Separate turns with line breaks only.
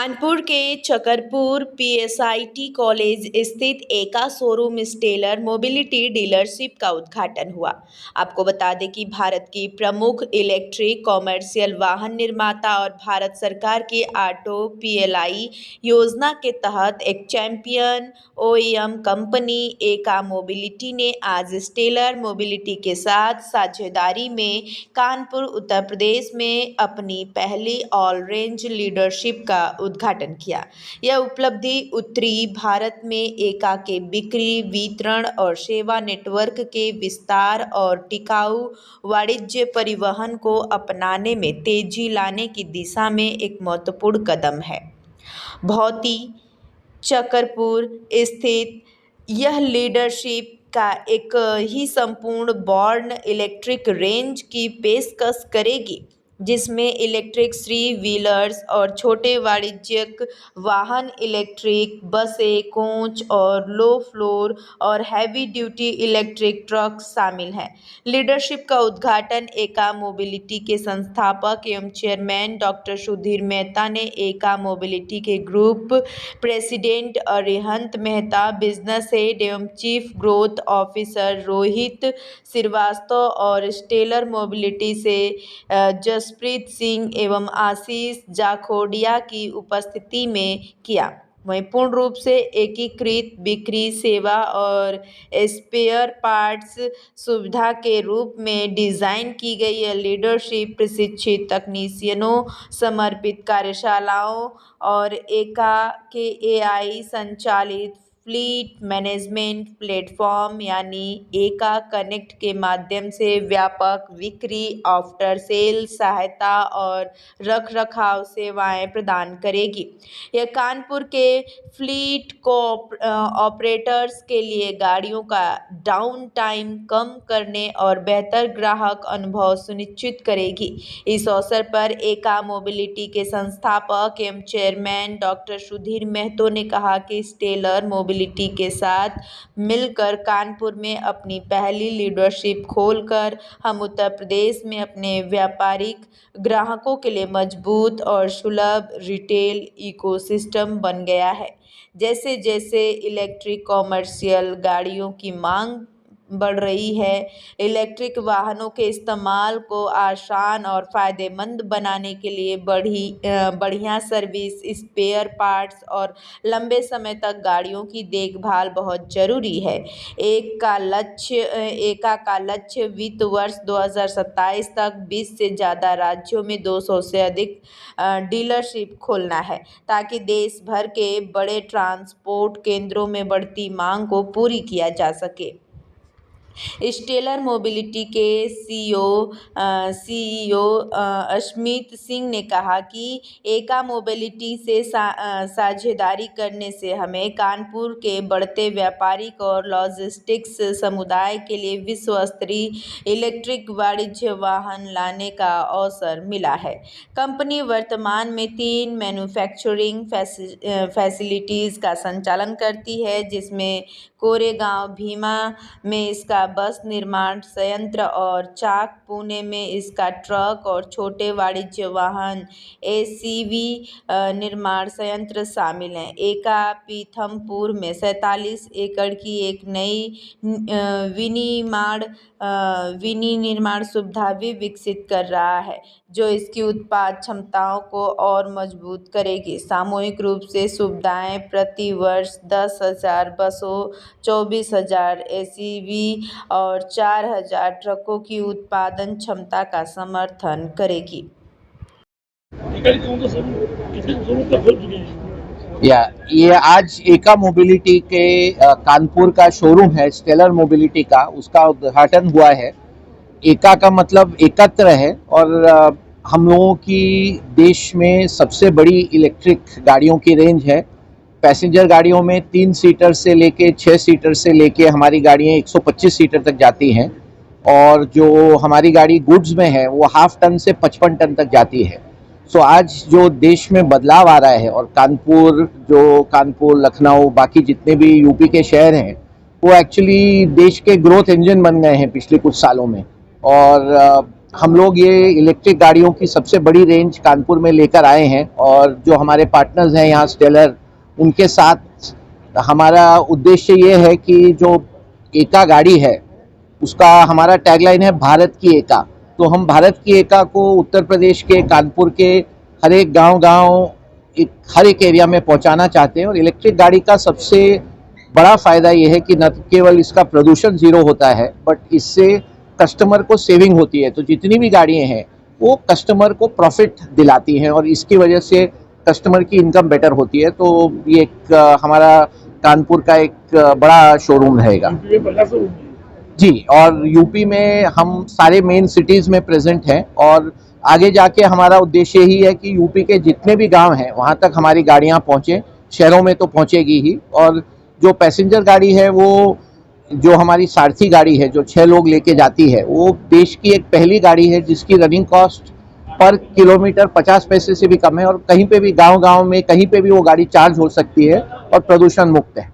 कानपुर के Chakarpur PSIT college स्थित एका शोरूम स्टेलर मोबिलिटी डीलरशिप का उद्घाटन हुआ। आपको बता दें कि भारत की प्रमुख इलेक्ट्रिक कॉमर्शियल वाहन निर्माता और भारत सरकार की ऑटो पीएलआई योजना के तहत एक चैंपियन ओईएम कंपनी एका मोबिलिटी ने आज स्टेलर मोबिलिटी के साथ साझेदारी में कानपुर उत्तर प्रदेश में अपनी पहली ऑल रेंज लीडरशिप का उद्घाटन किया। यह उपलब्धि उत्तरी भारत में एका के बिक्री, वितरण और सेवा नेटवर्क के विस्तार और टिकाऊ वाणिज्य परिवहन को अपनाने में तेजी लाने की दिशा में एक महत्वपूर्ण कदम है। भौती चकरपुर स्थित यह लीडरशिप का एक ही संपूर्ण बॉर्न इलेक्ट्रिक रेंज की पेशकश करेगी, जिसमें इलेक्ट्रिक थ्री व्हीलर्स और छोटे वाणिज्यिक वाहन, इलेक्ट्रिक बसें, कोच और लो फ्लोर और हैवी ड्यूटी इलेक्ट्रिक ट्रक शामिल हैं। लीडरशिप का उद्घाटन एका मोबिलिटी के संस्थापक एवं चेयरमैन डॉक्टर सुधीर मेहता ने एका मोबिलिटी के group president Arihant Mehta, business head एवं chief growth officer Rohit Shrivastava और स्टेलर मोबिलिटी से जसप्रीत सिंह एवं आशीष जाखोडिया की उपस्थिति में किया। वहीं पूर्ण रूप से एकीकृत बिक्री सेवा और स्पेयर पार्ट्स सुविधा के रूप में डिज़ाइन की गई यह लीडरशिप प्रशिक्षित तकनीशियनों, समर्पित कार्यशालाओं और एका के एआई संचालित फ्लीट मैनेजमेंट प्लेटफॉर्म यानी एका कनेक्ट के माध्यम से व्यापक बिक्री, आफ्टर सेल सहायता और रखरखाव सेवाएं प्रदान करेगी। यह कानपुर के फ्लीट को ऑपरेटर्स के लिए गाड़ियों का डाउन टाइम कम करने और बेहतर ग्राहक अनुभव सुनिश्चित करेगी। इस अवसर पर एका मोबिलिटी के संस्थापक एवं चेयरमैन डॉक्टर सुधीर मेहतो ने कहा कि स्टेलर मोबिलिटी के साथ मिलकर कानपुर में अपनी पहली लीडरशिप खोलकर हम उत्तर प्रदेश में अपने व्यापारिक ग्राहकों के लिए मजबूत और सुलभ रिटेल इकोसिस्टम बन गया है। जैसे जैसे इलेक्ट्रिक कॉमर्शियल गाड़ियों की मांग बढ़ रही है, इलेक्ट्रिक वाहनों के इस्तेमाल को आसान और फ़ायदेमंद बनाने के लिए बढ़िया सर्विस, स्पेयर पार्ट्स और लंबे समय तक गाड़ियों की देखभाल बहुत ज़रूरी है। एका का लक्ष्य वित्त वर्ष 2027 तक 20 से ज़्यादा राज्यों में 200 से अधिक डीलरशिप खोलना है, ताकि देश भर के बड़े ट्रांसपोर्ट केंद्रों में बढ़ती मांग को पूरी किया जा सके। स्टेलर मोबिलिटी के सीईओ अश्मित सिंह ने कहा कि एका मोबिलिटी से साझेदारी करने से हमें कानपुर के बढ़ते व्यापारिक और लॉजिस्टिक्स समुदाय के लिए विश्व स्तरीय इलेक्ट्रिक वाणिज्य वाहन लाने का अवसर मिला है। कंपनी वर्तमान में 3 मैन्युफैक्चरिंग फैसिलिटीज़ का संचालन करती है, जिसमें कोरेगांव भीमा में इसका बस निर्माण संयंत्र और चाक, पुणे में इसका ट्रक और छोटे वाणिज्य वाहन एसयूवी निर्माण संयंत्र शामिल हैं। एका पीथमपुर में 47 एकड़ की एक नई विनिर्माण सुविधा भी विकसित कर रहा है, जो इसकी उत्पाद क्षमताओं को और मजबूत करेगी। सामूहिक रूप से सुविधाएं प्रति वर्ष 10,000 बसों, 24,000 एसयूवी और 4,000 ट्रकों की उत्पादन क्षमता का समर्थन करेगी।
ये आज एका मोबिलिटी के कानपुर का शोरूम है स्टेलर मोबिलिटी का, उसका उद्घाटन हुआ है। एका का मतलब एकत्र है और हम लोगों की देश में सबसे बड़ी इलेक्ट्रिक गाड़ियों की रेंज है। पैसेंजर गाड़ियों में 3 सीटर से लेके 6 सीटर से लेके हमारी गाड़ियाँ 125 सीटर तक जाती हैं, और जो हमारी गाड़ी गुड्स में है वो 1/2 टन से 55 टन तक जाती है। सो आज जो देश में बदलाव आ रहा है, और कानपुर, लखनऊ, बाकी जितने भी यूपी के शहर हैं, वो एक्चुअली देश के ग्रोथ इंजन बन गए हैं पिछले कुछ सालों में। और हम लोग ये इलेक्ट्रिक गाड़ियों की सबसे बड़ी रेंज कानपुर में लेकर आए हैं और जो हमारे पार्टनर्स हैं यहाँ स्टेलर, उनके साथ हमारा उद्देश्य ये है कि जो एका गाड़ी है उसका हमारा टैगलाइन है भारत की एका। तो हम भारत की एका को उत्तर प्रदेश के कानपुर के हर एक गांव हर एक एरिया में पहुंचाना चाहते हैं। और इलेक्ट्रिक गाड़ी का सबसे बड़ा फ़ायदा ये है कि न केवल इसका प्रदूषण ज़ीरो होता है, बट इससे कस्टमर को सेविंग होती है। तो जितनी भी गाड़ियाँ हैं वो कस्टमर को प्रॉफिट दिलाती हैं और इसकी वजह से कस्टमर की इनकम बेटर होती है। तो ये एक हमारा कानपुर का एक बड़ा शोरूम रहेगा जी। और यूपी में हम सारे मेन सिटीज़ में प्रेजेंट हैं और आगे जाके हमारा उद्देश्य ही है कि यूपी के जितने भी गांव हैं वहाँ तक हमारी गाड़ियाँ पहुँचें। शहरों में तो पहुँचेगी ही। और जो पैसेंजर गाड़ी है वो जो हमारी सारथी गाड़ी है जो 6 लोग लेके जाती है, वो देश की एक पहली गाड़ी है जिसकी रनिंग कॉस्ट पर किलोमीटर 50 पैसे से भी कम है और कहीं पे भी गांव में कहीं पे भी वो गाड़ी चार्ज हो सकती है और प्रदूषण मुक्त है।